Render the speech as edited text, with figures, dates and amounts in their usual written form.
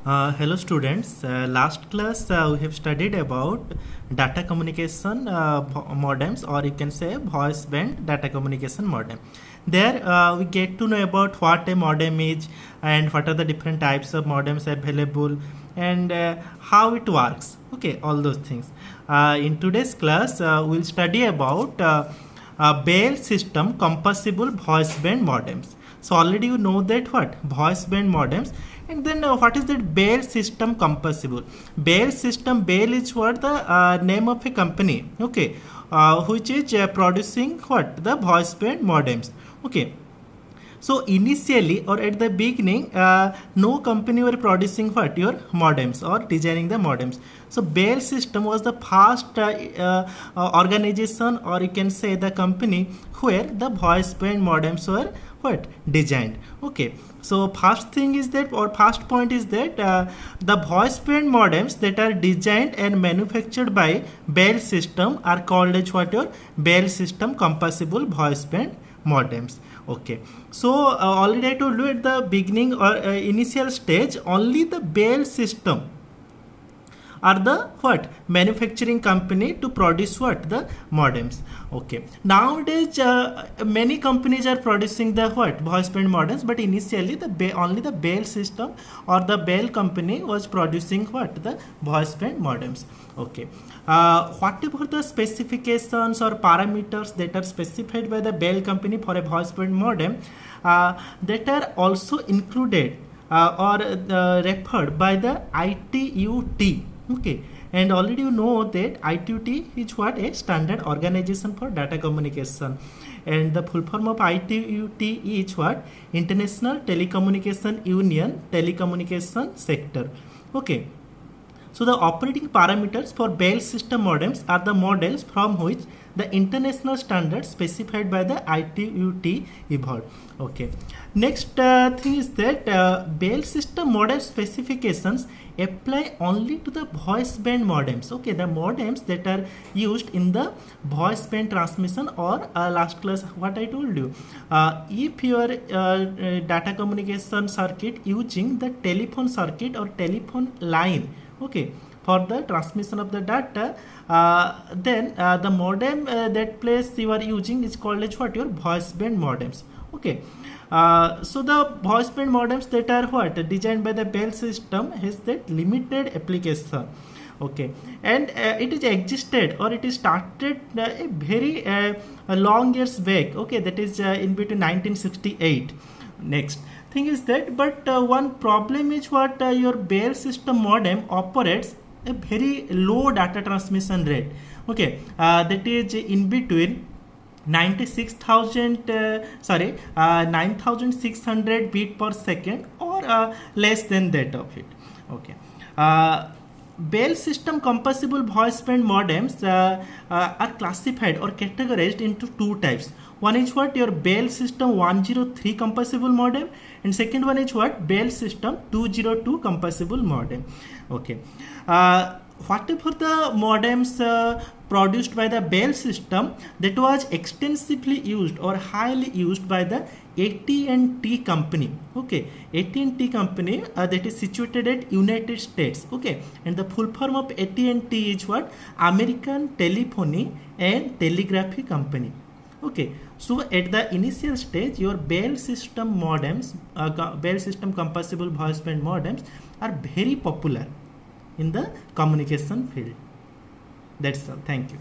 Hello students. Last class we have studied about data communication modems, or you can say voice band data communication modem. There we get to know about what a modem is and what are the different types of modems available and how it works. Okay, all those things. In today's class we'll study about Bell system compatible voice band modems. So already you know that what voice band modems, and then what is that Bell system compatible? Bell system, Bell is what the name of a company, okay, which is producing what the voice band modems, okay. So initially or at the beginning, no company were producing what your modems or designing the modems. So Bell System was the first organization, or you can say the company where the voice band modems were what designed. Okay. So first thing is that, or first point is that the voice band modems that are designed and manufactured by Bell System are called as what your Bell System compatible voice band modems. Okay, so already I told you at the beginning or initial stage, only the Bell System are the what manufacturing company to produce what the modems. Okay, nowadays many companies are producing the what voice band modems, but initially the only the Bell System or the Bell company was producing what the voice band modems. Okay, whatever the specifications or parameters that are specified by the Bell company for a voice band modem, that are also included or referred by the ITU-T. Okay, and already you know that ITU-T is what a standard organization for data communication, and the full form of ITU-T is what International Telecommunication Union Telecommunication Sector. Okay, so the operating parameters for Bell system modems are the models from which the international standards specified by the ITU-T evolved. Okay. Next thing is that Bell system modem specifications apply only to the voice band modems. Okay, the modems that are used in the voice band transmission, or last class what I told you, if your data communication circuit using the telephone circuit or telephone line, okay, for the transmission of the data, then the modem that place you are using is called as what your voice band modems. Okay, so the voice band modems that are what designed by the Bell System has that limited application. Okay, and it is existed or it is started a very long years back. Okay, that is in between 1968. Next thing is that, but one problem is what your Bell System modem operates a very low data transmission rate. Okay, that is in between 9600 bit per second, or less than that of it. Okay, Bell system compatible voice band modems are classified or categorized into two types. One is what your Bell system 103 compatible modem, and second one is what Bell system 202 compatible modem. Okay, whatever the modems produced by the Bell system that was extensively used or highly used by the AT&T company. Okay, AT&T company that is situated at United States. Okay, and the full form of AT&T is what American Telephony and Telegraphy Company. Okay, so at the initial stage, your Bell system modems, Bell system compatible voice band modems are very popular in the communication field. That's all. Thank you.